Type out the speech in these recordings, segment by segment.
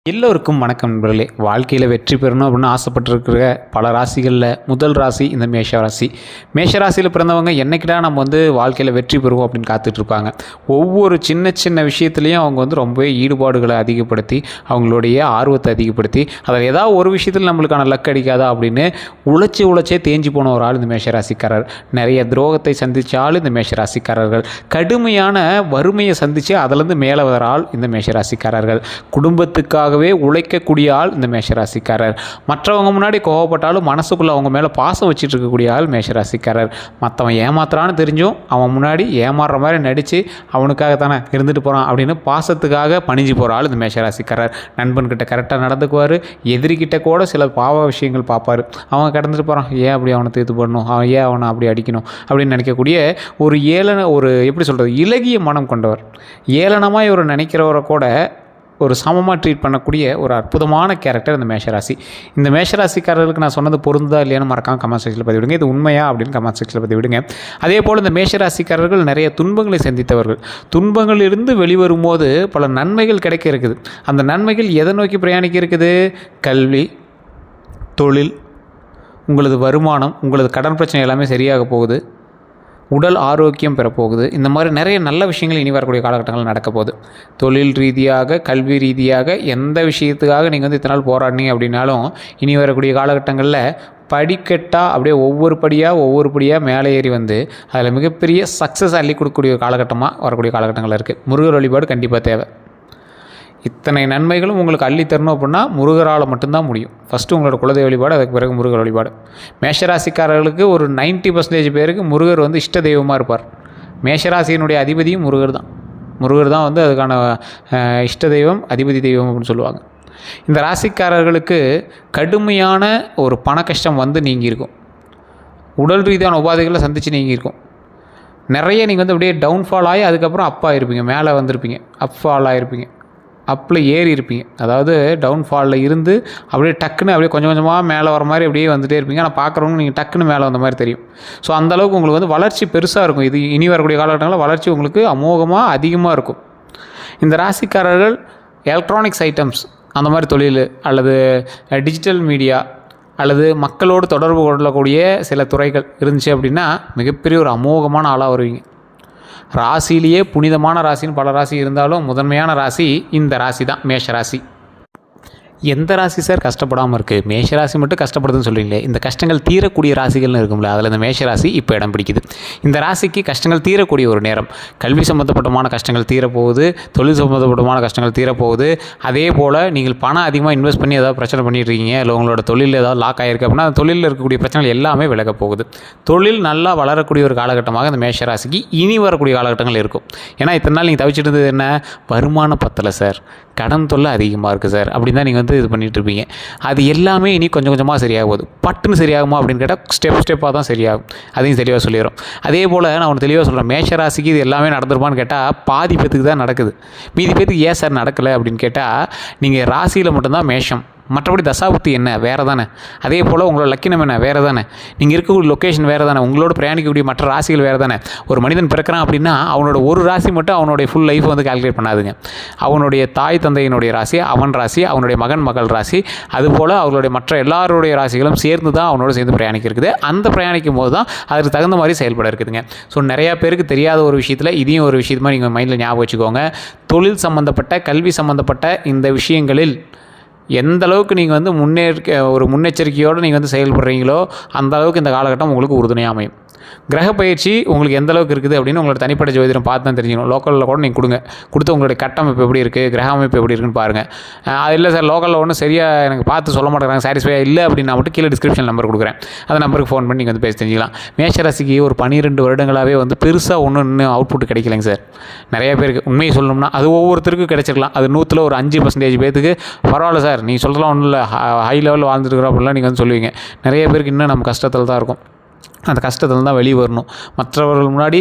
எல்லோருக்கும் வணக்கம் நண்பர்களே. வாழ்க்கையில் வெற்றி பெறணும் அப்படின்னு ஆசைப்பட்டுருக்கிற பல ராசிகளில் முதல் ராசி இந்த மேஷராசி. மேஷராசியில் பிறந்தவங்க என்னைக்கிட்டா நம்ம வாழ்க்கையில் வெற்றி பெறுவோம் அப்படின்னு காத்துட்ருப்பாங்க. ஒவ்வொரு சின்ன சின்ன விஷயத்துலையும் அவங்க ரொம்பவே ஈடுபாடுகளை அதிகப்படுத்தி அவங்களுடைய ஆர்வத்தை அதிகப்படுத்தி அதில் ஏதாவது ஒரு விஷயத்தில் நம்மளுக்கான லக் அடிக்காதா அப்படின்னு உழைச்சே தேஞ்சு போன ஒரு ஆள் இந்த மேஷராசிக்காரர். நிறைய துரோகத்தை சந்தித்த ஆள் இந்த மேஷராசிக்காரர்கள். கடுமையான வறுமையை சந்தித்து அதிலேருந்து மேலே வர ஆள் இந்த மேஷராசிக்காரர்கள். குடும்பத்துக்காக உழைக்கக்கூடிய ஆள் இந்த மேஷராசிக்காரர். மற்றவங்க முன்னாடி கோவப்பட்டாலும் மனசுக்குள்ள அவங்க மேல பாசம் வச்சுட்டு இருக்கக்கூடிய ஆள் மேஷராசிக்காரர். மற்றவன் ஏமாத்துறான்னு தெரிஞ்சும் அவன் முன்னாடி ஏமாறுற மாதிரி நடிச்சு அவனுக்காக தானே இருந்துட்டு போறான் அப்படின்னு பாசத்துக்காக பணிஞ்சு போற ஆள் இந்த மேஷராசிக்காரர். நண்பன்கிட்ட கரெக்டாக நடந்துக்குவார். எதிரிக்கிட்ட கூட சில பாவ விஷயங்கள் பார்ப்பார். அவன் கடந்துட்டு போகிறான், ஏன் அப்படி அவனை தீர்த்து பண்ணணும், அவன் ஏன் அவனை அப்படி அடிக்கணும் அப்படின்னு நினைக்கக்கூடிய ஒரு எப்படி சொல்கிறது, இலகிய மனம் கொண்டவர். ஏளனமாக இவர் நினைக்கிறவரை கூட ஒரு சமமாக ட்ரீட் பண்ணக்கூடிய ஒரு அற்புதமான கேரக்டர் இந்த மேஷராசி. இந்த மேஷராசிக்காரர்களுக்கு நான் சொன்னது பொருந்தா இல்லையான்னு மறக்காமல் கமெண்ட் செக்ஷனில் பதிவு விடுங்க. இது உண்மையா அப்படின்னு கமெண்ட் செக்ஷனில் பதிவு விடுங்க. அதே போல் இந்த மேஷராசிக்காரர்கள் நிறைய துன்பங்களை சந்தித்தவர்கள். துன்பங்களிலிருந்து வெளிவரும்போது பல நன்மைகள் கிடைக்க இருக்குது. அந்த நன்மைகள் எதை நோக்கி பிரயாணிக்க இருக்குது? கல்வி, தொழில், உங்களது வருமானம், உங்களது கடன் பிரச்சனை எல்லாமே சரியாக போகுது. உடல் ஆரோக்கியம் பெறப்போகுது. இந்த மாதிரி நிறைய நல்ல விஷயங்கள் இனி வரக்கூடிய காலகட்டங்கள் நடக்க போகுது. தொழில் ரீதியாக, கல்வி ரீதியாக எந்த விஷயத்துக்காக நீங்கள் இத்தனை நாள் போராடினீங்க அப்படின்னாலும் இனி வரக்கூடிய காலகட்டங்களில் படிக்கட்டாக அப்படியே ஒவ்வொரு படியாக மேலே ஏறி அதில் மிகப்பெரிய சக்ஸஸ் அள்ளி கொடுக்கக்கூடிய காலகட்டமாக வரக்கூடிய காலகட்டங்கள் இருக்குது. முருகர் வழிபாடு கண்டிப்பாக தேவை. இத்தனை நன்மைகளும் உங்களுக்கு அள்ளி தரணும் அப்படின்னா முருகரால் மட்டும்தான் முடியும். ஃபஸ்ட்டு உங்களோட குலதெய்வ வழிபாடு, அதுக்கு பிறகு முருகர் வழிபாடு. மேஷராசிக்காரர்களுக்கு ஒரு 90% பேருக்கு முருகர் இஷ்ட தெய்வமாக இருப்பார். மேஷராசியினுடைய அதிபதியும் முருகர் தான். முருகர் தான் அதுக்கான இஷ்ட தெய்வம், அதிபதி தெய்வம் அப்படின்னு சொல்லுவாங்க. இந்த ராசிக்காரர்களுக்கு கடுமையான ஒரு பண கஷ்டம் நீங்கியிருக்கும். உடல் ரீதியான உபாதைகளை சந்தித்து நீங்கியிருக்கும். நிறைய நீங்கள் அப்படியே டவுன்ஃபால் ஆகி அதுக்கப்புறம் அப் ஆகிருப்பீங்க, மேலே வந்திருப்பீங்க, அப்ஃபால் ஆகிருப்பீங்க, அப்பில் ஏறி இருப்பீங்க. அதாவது டவுன்ஃபாலில் இருந்து அப்படியே டக்குன்னு அப்படியே கொஞ்சம் கொஞ்சமாக மேலே வர மாதிரி அப்படியே வந்துகிட்டே இருப்பீங்க. ஆனால் பார்க்குறவங்க நீங்கள் டக்குன்னு மேலே வந்த மாதிரி தெரியும். ஸோ அந்தளவுக்கு உங்களுக்கு வளர்ச்சி பெருசாக இருக்கும். இது இனி வரக்கூடிய காலகட்டங்களில் வளர்ச்சி உங்களுக்கு அமோகமாக அதிகமாக இருக்கும். இந்த ராசிக்காரர்கள் எலக்ட்ரானிக்ஸ் ஐட்டம்ஸ் அந்த மாதிரி தொழில் அல்லது டிஜிட்டல் மீடியா அல்லது மக்களோடு தொடர்பு கொள்ளக்கூடிய சில துறைகள் இருந்துச்சு அப்படின்னா மிகப்பெரிய ஒரு அமோகமான ஆளாக வருவீங்க. ராசியிலேயே புனிதமான ராசின்னு பல ராசி இருந்தாலும் முதன்மையான ராசி இந்த ராசி தான், மேஷராசி. எந்த ராசி சார் கஷ்டப்படாமல் இருக்குது? மேஷராசி மட்டும் கஷ்டப்படுதுன்னு சொல்கிறீங்களே. இந்த கஷ்டங்கள் தீரக்கூடிய ராசிகள்னு இருக்கும்ல, அதில் இந்த மேஷராசி இப்போ இடம் பிடிக்குது. இந்த ராசிக்கு கஷ்டங்கள் தீரக்கூடிய ஒரு நேரம். கல்வி சம்மந்தப்பட்டமான கஷ்டங்கள் தீரப்போகுது, தொழில் சம்மந்தப்பட்டமான கஷ்டங்கள் தீரப்போகுது. அதே போல் நீங்கள் பணம் அதிகமாக இன்வெஸ்ட் பண்ணி ஏதாவது பிரச்சனை பண்ணிட்டு இருக்கீங்க, இல்லை உங்களோட தொழில் ஏதாவது லாக் ஆகிருக்கு அப்படின்னா அந்த தொழிலில் இருக்கக்கூடிய பிரச்சனைகள் எல்லாமே விலக போகுது. தொழில் நல்லா வளரக்கூடிய ஒரு காலகட்டமாக இந்த மேஷராசிக்கு இனி வரக்கூடிய காலகட்டங்கள் இருக்கும். ஏன்னா இத்தனை நாள் நீங்கள் தவிச்சிட்டு இருந்தது என்ன? வருமானம் பத்தலை சார், கடன் தொல்லை அதிகமாக இருக்குது சார் அப்படின்னு தான் நீங்கள் இது பண்ணிகிட்டு இருப்பீங்க. அது எல்லாமே இனி கொஞ்சம் கொஞ்சமாக சரியாக போகுது. பட்டுன்னு சரியாகுமா அப்படின்னு கேட்டால் ஸ்டெப்பாக தான் சரியாகும். அதையும் தெளிவாக சொல்லிடுறோம். அதே போல் நான் ஒன்று தெளிவாக சொல்கிறேன், மேஷராசிக்கு இது எல்லாமே நடந்துருப்பான்னு கேட்டால் பாதி பேத்துக்கு தான் நடக்குது. மீதி பேத்துக்கு ஏன் சார் நடக்கலை அப்படின்னு கேட்டால், நீங்கள் ராசியில் மட்டும்தான் மேஷம், மற்றபடி தசாபுத்தி என்ன வேறு தானே. அதே போல் உங்களோட லக்கினம் என்ன வேறு தானே. நீங்கள் இருக்கக்கூடிய லொக்கேஷன் வேறு தானே. உங்களோட பிரயாணிக்கக்கூடிய மற்ற ராசிகள் வேறு தானே. ஒரு மனிதன் பிறக்கிறான் அப்படின்னா அவனோட ஒரு ராசி மட்டும் அவனுடைய ஃபுல் லைஃப்பை கால்குலேட் பண்ணாதுங்க. அவனுடைய தாய் தந்தையினுடைய ராசி, அவன் ராசி, அவனுடைய மகன் மகள் ராசி, அதுபோல் அவர்களுடைய மற்ற எல்லாருடைய ராசிகளும் சேர்ந்து தான் அவனோட சேர்ந்து பிரயாணிக்க இருக்குது. அந்த பிரயாணிக்கும் போது தான் அதற்கு தகுந்த மாதிரி செயல்பட இருக்குதுங்க. ஸோ நிறையா பேருக்கு தெரியாத ஒரு விஷயத்தில் இதையும் ஒரு விஷயமாக நீங்கள் மைண்டில் ஞாபகம் வச்சுக்கோங்க. தொழில் சம்மந்தப்பட்ட, கல்வி சம்மந்தப்பட்ட இந்த விஷயங்களில் எந்த அளவுக்கு நீங்கள் ஒரு முன்னெச்சரிக்கையோடு நீங்கள் செயல்படுறீங்களோ அந்த அளவுக்கு இந்த காலகட்டம் உங்களுக்கு உறுதுணையாக அமையும். கிரக பயிற்சி உங்களுக்கு எந்த அளவுக்கு இருக்குது அப்படின்னு உங்களோட தனிப்பட்ட ஜோதிடம் பார்த்து தான் தெரிஞ்சுக்கணும். லோக்கலில் கூட நீங்கள் கொடுத்து உங்களுடைய கட்டமைப்பு எப்படி இருக்குது, கிரக அமைப்பு எப்படி இருக்குன்னு பாருங்கள். அது இல்லை சார் லோக்கலில் ஒன்றும் சரியாக எனக்கு பார்த்து சொல்ல மாட்டேங்கிறாங்க, சாட்டிஸ்ஃபையாக இல்லை அப்படின்னு நான் மட்டும் கீழே டிஸ்கிரிப்ஷன் நம்பர் கொடுக்குறேன். அந்த நம்பருக்கு ஃபோன் பண்ணி நீங்கள் பேசி தெரிஞ்சிக்கலாம். மேஷராசிக்கு ஒரு 12 வருடங்களாகவே பெருசாக இன்னும் அவுட்புட் கிடைக்கலைங்க சார். நிறைய பேருக்கு உண்மையை சொல்லணும்னா அது ஒவ்வொருத்தருக்கும் கிடைச்சிருக்கலாம். அது 100ல் ஒரு 5% பேத்துக்கு பரவாயில்ல சார், நீங்கள் சொல்கிறலாம் ஒன்றும் இல்லை, ஹை லெவலில் வாழ்ந்துருக்குறோம் அப்படிலாம் நீங்கள் சொல்லுவீங்க. நிறைய பேருக்கு இன்னும் நம்ம கஷ்டத்தில் தான் இருக்கும். அந்த கஷ்டத்தில் தான் வெளியே வரணும். மற்றவர்கள் முன்னாடி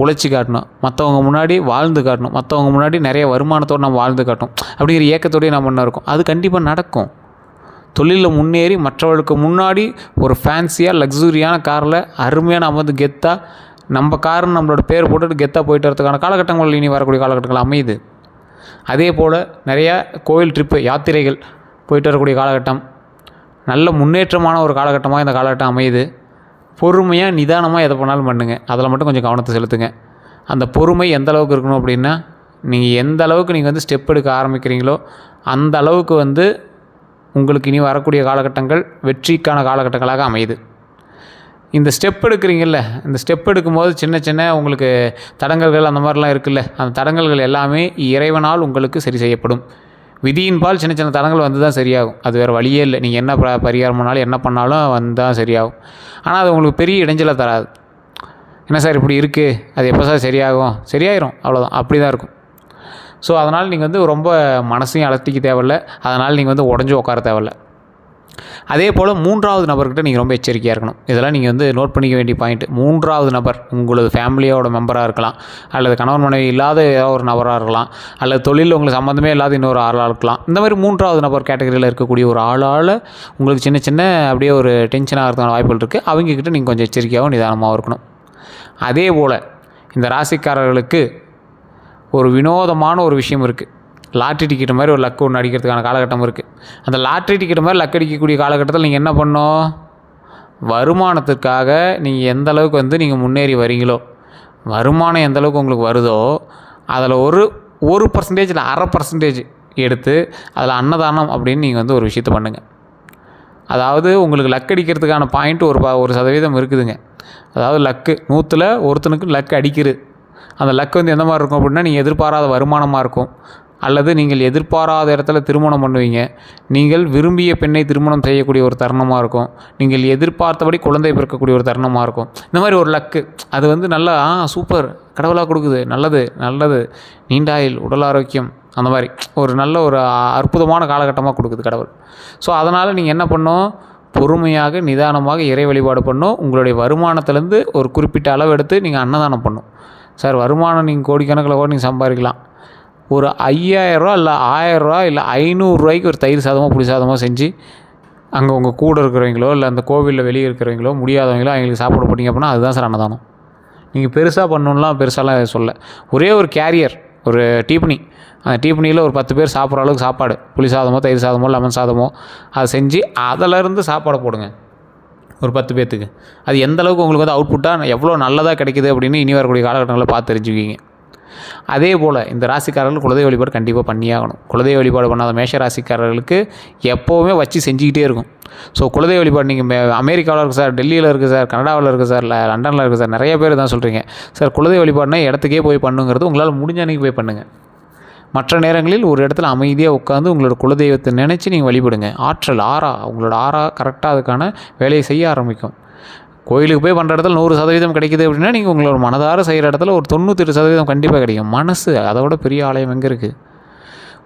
உழைச்சி காட்டணும், மற்றவங்க முன்னாடி வாழ்ந்து காட்டணும், மற்றவங்க முன்னாடி நிறைய வருமானத்தோடு நம்ம வாழ்ந்து காட்டணும் அப்படிங்கிற இயக்கத்தோடய நம்ம என்ன இருக்கும். அது கண்டிப்பாக நடக்கும். தொழிலில் முன்னேறி மற்றவர்களுக்கு முன்னாடி ஒரு ஃபேன்சியாக லக்ஸுரியான காரில் அருமையான கெத்தாக நம்ம காருன்னு நம்மளோட பேர் போட்டுட்டு கெத்தாக போயிட்டு வரதுக்கான காலகட்டங்கள் இனி வரக்கூடிய காலகட்டங்கள் அமையுது. அதே போல் நிறையா கோயில் ட்ரிப்பு யாத்திரைகள் போயிட்டு வரக்கூடிய காலகட்டம், நல்ல முன்னேற்றமான ஒரு காலகட்டமாக இந்த காலகட்டம் அமையுது. பொறுமையாக நிதானமாக எதை பண்ணாலும் பண்ணுங்கள், அதில் மட்டும் கொஞ்சம் கவனத்தை செலுத்துங்க. அந்த பொறுமை எந்த அளவுக்கு இருக்கணும் அப்படின்னா, நீங்கள் எந்த அளவுக்கு நீங்கள் வந்து ஸ்டெப் எடுக்க ஆரம்பிக்கிறீங்களோ அந்த அளவுக்கு வந்து உங்களுக்கு இனி வரக்கூடிய காலகட்டங்கள் வெற்றிக்கான காலகட்டங்களாக அமையுது. இந்த ஸ்டெப் எடுக்கிறீங்கல்ல, இந்த ஸ்டெப் எடுக்கும்போது சின்ன சின்ன உங்களுக்கு தடங்கல்கள் அந்த மாதிரிலாம் இருக்குல்ல, அந்த தடங்கல்கள் எல்லாமே இறைவனால் உங்களுக்கு சரி செய்யப்படும். விதியின்பால் சின்ன சின்ன தடங்கள் வந்து தான் சரியாகும். அது வேறு வழியே இல்லை. நீங்கள் என்ன பரிகாரம் பண்ணாலும் என்ன பண்ணாலும் வந்து தான் சரியாகும். ஆனால் அது உங்களுக்கு பெரிய இடைஞ்சலை தராது. என்ன சார் இப்படி இருக்குது, அது எப்போ சார் சரியாகும்? சரியாயிரும், அவ்வளோதான். அப்படி தான் இருக்கும். ஸோ அதனால் நீங்கள் வந்து ரொம்ப மனசையும் அலட்டிக்க தேவையில்ல, அதனால் நீங்கள் வந்து உடஞ்சி உட்கார தேவையில்ல. அதே போல் 3வது நபர்கிட்ட நீங்கள் ரொம்ப எச்சரிக்கையாக இருக்கணும். இதெல்லாம் நீங்கள் வந்து நோட் பண்ணிக்க வேண்டிய பாயிண்ட். 3வது நபர் உங்களது ஃபேமிலியோட மெம்பராக இருக்கலாம், அல்லது கணவன் மனைவி இல்லாத ஏதாவது ஒரு நபராக இருக்கலாம், அல்லது தொழிலில் உங்களுக்கு சம்மந்தமே இல்லாத இன்னொரு ஆளாக இருக்கலாம். இந்த மாதிரி 3வது நபர் கேட்டகரியில் இருக்கக்கூடிய ஒரு ஆளால் உங்களுக்கு சின்ன சின்ன அப்படியே ஒரு டென்ஷன் ஆகிறதுக்கான வாய்ப்புகள் இருக்குது. அவங்கக்கிட்ட நீங்கள் கொஞ்சம் எச்சரிக்கையாகவும் நிதானமாகவும் இருக்கணும். அதே போல் இந்த ராசிக்காரர்களுக்கு ஒரு வினோதமான ஒரு விஷயம் இருக்குது. லாட்ரி டிக்கெட் மாதிரி ஒரு லக்கு ஒன்று அடிக்கிறதுக்கான காலகட்டம் இருக்குது. அந்த லாட்ரி டிக்கெட் மாதிரி லக் அடிக்கக்கூடிய காலகட்டத்தில் நீங்கள் என்ன பண்ணணும், வருமானத்துக்காக நீங்கள் எந்த அளவுக்கு வந்து நீங்கள் முன்னேறி வரீங்களோ, வருமானம் எந்த அளவுக்கு உங்களுக்கு வருதோ அதில் ஒரு பர்சன்டேஜ் இல்லை 1/2% எடுத்து அதில் அன்னதானம் அப்படின்னு நீங்கள் வந்து ஒரு விஷயத்தை பண்ணுங்கள். அதாவது உங்களுக்கு லக் அடிக்கிறதுக்கான பாயிண்ட் ஒரு 1% இருக்குதுங்க. அதாவது லக்கு 100ல் ஒருத்தனுக்கு லக் அடிக்கிறது. அந்த லக் வந்து எந்த மாதிரி இருக்கும் அப்படின்னா, நீங்கள் எதிர்பாராத வருமானமாக இருக்கும், அல்லது நீங்கள் எதிர்பாராத இடத்துல திருமணம் பண்ணுவீங்க, நீங்கள் விரும்பிய பெண்ணை திருமணம் செய்யக்கூடிய ஒரு தருணமாக இருக்கும், நீங்கள் எதிர்பார்த்தபடி குழந்தை பிறக்கக்கூடிய ஒரு தருணமாக இருக்கும். இந்த மாதிரி ஒரு லக்கு அது வந்து நல்லா சூப்பர் கடவுளாக கொடுக்குது, நல்லது நீண்ட ஆயுள், உடல் ஆரோக்கியம், அந்த மாதிரி ஒரு நல்ல ஒரு அற்புதமான காலகட்டமாக கொடுக்குது கடவுள். ஸோ அதனால் நீங்கள் என்ன பண்ணணும், பொறுமையாக நிதானமாக இறை வழிபாடு பண்ணணும். உங்களுடைய வருமானத்துலேருந்து ஒரு குறிப்பிட்ட அளவு எடுத்து நீங்கள் அன்னதானம் பண்ணணும். சார் வருமானம் நீங்கள் கோடிக்கணக்கில் கூட நீங்கள் சம்பாதிக்கலாம். ஒரு 5000 இல்லை 1000 இல்லை 500 ஒரு தயிர் சாதமோ புளி சாதமோ செஞ்சு அங்கே உங்கள் கூட இருக்கிறவங்களோ இல்லை அந்த கோவிலில் வெளியே இருக்கிறவங்களோ முடியாதவங்களோ அவங்களுக்கு சாப்பிட போட்டிங்க அப்படின்னா அதுதான் சார் அன்னதானம். நீங்கள் பெருசாக பண்ணணும்லாம் பெருசாலாம் சொல்ல, ஒரே ஒரு கேரியர், ஒரு டீப்பனி, அந்த டீப்பனியில் ஒரு 10 பேர் சாப்பிட்ற அளவுக்கு சாப்பாடு, புளி சாதமோ தயிர் சாதமோ லெமன் சாதமோ அதை செஞ்சு அதிலேருந்து சாப்பாடை போடுங்க ஒரு 10 பேர்த்துக்கு. அது எந்த அளவுக்கு உங்களுக்கு வந்து அவுட்புட்டாக எவ்வளோ நல்லதாக கிடைக்குது அப்படின்னு இனி வரக்கூடிய காலகட்டங்களை பார்த்து தெரிஞ்சுக்குவீங்க. அதே போல் இந்த ராசிக்காரர்கள் குலதெய்வ வழிபாடு கண்டிப்பாக பண்ணியாகணும். குலதெய்வ வழிபாடு பண்ணாத மேஷ ராசிக்காரர்களுக்கு எப்போவுமே வச்சு செஞ்சுக்கிட்டே இருக்கும். ஸோ குலதெய்வ வழிபாடு நீங்கள் அமெரிக்காவில் இருக்குது சார், டெல்லியில் இருக்குது சார், கனடாவில் இருக்குது சார், லண்டனில் இருக்குது சார், நிறைய பேர் தான் சொல்கிறீங்க சார் குலதெய்வ வழிபாடுனா இடத்துக்கே போய் பண்ணுங்கிறது உங்களால் முடிஞ்ச அன்றைக்கி போய் பண்ணுங்கள். மற்ற நேரங்களில் ஒரு இடத்துல அமைதியாக உட்காந்து உங்களோட குலதெய்வத்தை நினச்சி நீங்கள் வழிபடுங்க. ஆற்றல் உங்களோட கரெக்டாக அதுக்கான வேலையை செய்ய ஆரம்பிக்கும். கோயிலுக்கு போய் பண்ணுற இடத்துல 100% கிடைக்குது அப்படின்னா நீங்கள் உங்களோட மனதார செய்கிற இடத்துல ஒரு 98% கண்டிப்பாக கிடைக்கும். மனசு அதோட பெரிய ஆலயம் எங்கே இருக்குது?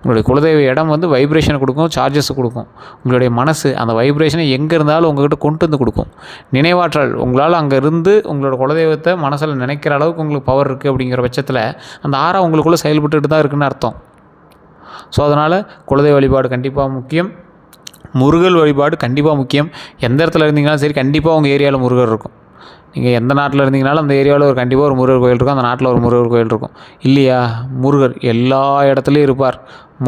உங்களுடைய குலதெய்வ இடம் வந்து வைப்ரேஷனை கொடுக்கும், சார்ஜஸ் கொடுக்கும். உங்களுடைய மனசு அந்த வைப்ரேஷனை எங்கே இருந்தாலும் உங்கள்கிட்ட கொண்டு வந்து கொடுக்கும். நினைவாற்றல் உங்களால் அங்கே இருந்து உங்களோட குலதெய்வத்தை மனசில் நினைக்கிற அளவுக்கு உங்களுக்கு பவர் இருக்குது. அப்படிங்கிற பட்சத்தில் அந்த உங்களுக்குள்ளே செயல்பட்டுட்டு தான் இருக்குதுன்னு அர்த்தம். ஸோ அதனால் குலதெய்வ வழிபாடு கண்டிப்பாக முக்கியம். முருகர் வழிபாடு கண்டிப்பாக முக்கியம். எந்த இடத்துல இருந்தீங்கனாலும் சரி கண்டிப்பாக உங்கள் ஏரியாவில் முருகர் இருக்கும். நீங்கள் எந்த நாட்டில் இருந்தீங்கனாலும் அந்த ஏரியாவில் கண்டிப்பாக ஒரு முருகர் கோயில் இருக்கும், அந்த நாட்டில் ஒரு முருகர் கோயில் இருக்கும். இல்லையா, முருகர் எல்லா இடத்துலையும் இருப்பார்.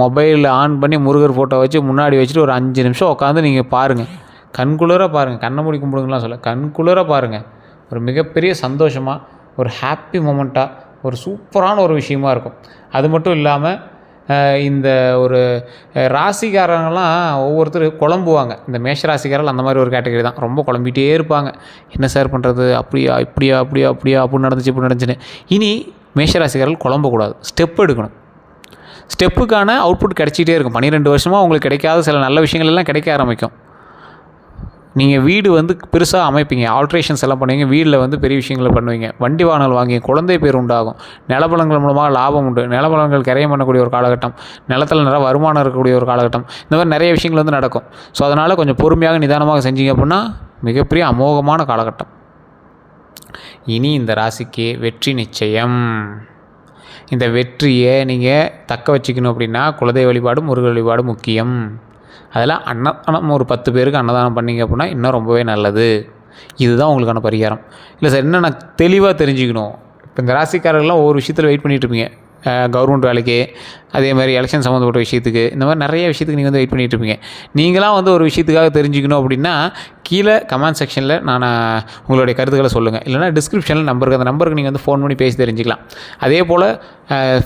மொபைலில் ஆன் பண்ணி முருகர் ஃபோட்டோ வச்சு முன்னாடி வச்சுட்டு ஒரு 5 நிமிஷம் உட்காந்து நீங்கள் பாருங்கள். கண்குளிர பாருங்கள், கண்ணை மூடி கும்பிடுங்கலாம் சொல்ல, கண்குளிர பாருங்கள். ஒரு மிகப்பெரிய சந்தோஷமாக, ஒரு ஹாப்பி மொமெண்ட்டாக, ஒரு சூப்பரான ஒரு விஷயமா இருக்கும். அது மட்டும் இல்லாமல் இந்த ஒரு ராசிக்காரங்களாம் ஒவ்வொருத்தர் குழம்புவாங்க. இந்த மேஷ ராசிக்காரர்கள் அந்த மாதிரி ஒரு கேட்டகரி தான். ரொம்ப குழம்பிகிட்டே இருப்பாங்க. என்ன சார் பண்ணுறது, அப்படியா அப்படி நடந்துச்சு இப்படி நடந்துச்சுன்னு. இனி மேஷ ராசிக்காரர்கள் குழம்பக்கூடாது, ஸ்டெப் எடுக்கணும். ஸ்டெப்புக்கான அவுட்புட் கிடச்சிக்கிட்டே இருக்கும். 12 வருஷமாக உங்களுக்கு கிடைக்காத சில நல்ல விஷயங்கள் எல்லாம் கிடைக்க ஆரம்பிக்கும். நீங்கள் வீடு வந்து பெருசாக அமைப்பீங்க, ஆல்ட்ரேஷன்ஸ் எல்லாம் பண்ணுவீங்க, வீட்டில் வந்து பெரிய விஷயங்களை பண்ணுவீங்க, வண்டி வாகனங்கள் வாங்கி, குழந்தை பேர் உண்டாகும், நிலப்பலங்கள் மூலமாக லாபம் உண்டு, நிலப்பலங்கள் கரையம் பண்ணக்கூடிய ஒரு காலகட்டம், நிலத்தில் நிறைய வருமானம் இருக்கக்கூடிய ஒரு காலகட்டம், இந்த மாதிரி நிறைய விஷயங்கள் வந்து நடக்கும். ஸோ அதனால் கொஞ்சம் பொறுமையாக நிதானமாக செஞ்சீங்க அப்படின்னா மிகப்பெரிய அமோகமான காலகட்டம். இனி இந்த ராசிக்கு வெற்றி நிச்சயம். இந்த வெற்றியை நீங்கள் தக்க வச்சுக்கணும் அப்படின்னா குலதெய்வ வழிபாடு, முருகர் வழிபாடு முக்கியம். அதில் அன்னதானம் ஒரு 10 பேருக்கு அன்னதானம் பண்ணிங்க அப்படின்னா இன்னும் ரொம்பவே நல்லது. இதுதான் உங்களுக்கான பரிகாரம். இல்லை சார், என்ன நான் தெளிவாக தெரிஞ்சுக்கணும். இப்போ இந்த ராசிக்காரர்கள்லாம் ஒவ்வொரு விஷயத்தில் வெயிட் பண்ணிகிட்டு இருப்பீங்க. கவர்மெண்ட் வேலைக்கு, அதே மாதிரி எலெக்ஷன் சம்மந்தப்பட்ட விஷயத்துக்கு, இந்த மாதிரி நிறைய விஷயத்துக்கு நீங்கள் வந்து வெயிட் பண்ணிகிட்டு இருப்பீங்க. நீங்களாம் வந்து ஒரு விஷயத்துக்காக தெரிஞ்சுக்கணும் அப்படின்னா கீழே கமெண்ட் செக்ஷனில் உங்களுடைய கருத்துக்களை சொல்லுங்கள். இல்லைனா டிஸ்கிரிப்ஷனில் நம்பருக்கு, அந்த நம்பருக்கு நீங்கள் வந்து ஃபோன் பண்ணி பேசி தெரிஞ்சுக்கலாம். அதே போல்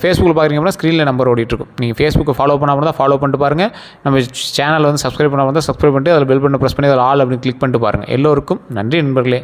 ஃபேஸ்புக்கில் பார்க்குறீங்க அப்படின்னா ஸ்க்ரீனில் நம்பர் ஓடிட்டுருக்கும். நீங்கள் ஃபேஸ்புக்கை ஃபாலோ பண்ணாமல் தான் ஃபாலோ பண்ணிட்டு பாருங்கள். நம்ம சேனலை வந்து சப்ஸ்கிரைப் பண்ணாமல் தான் சப்ஸ்கிரைப் பண்ணிட்டு அதில் பெல் பட்டனை ப்ரெஸ் பண்ணி அதில் ஆல் அப்படின்னு கிளிக் பண்ணிட்டு பாருங்கள். எல்லோருக்கும் நன்றி நண்பர்களே.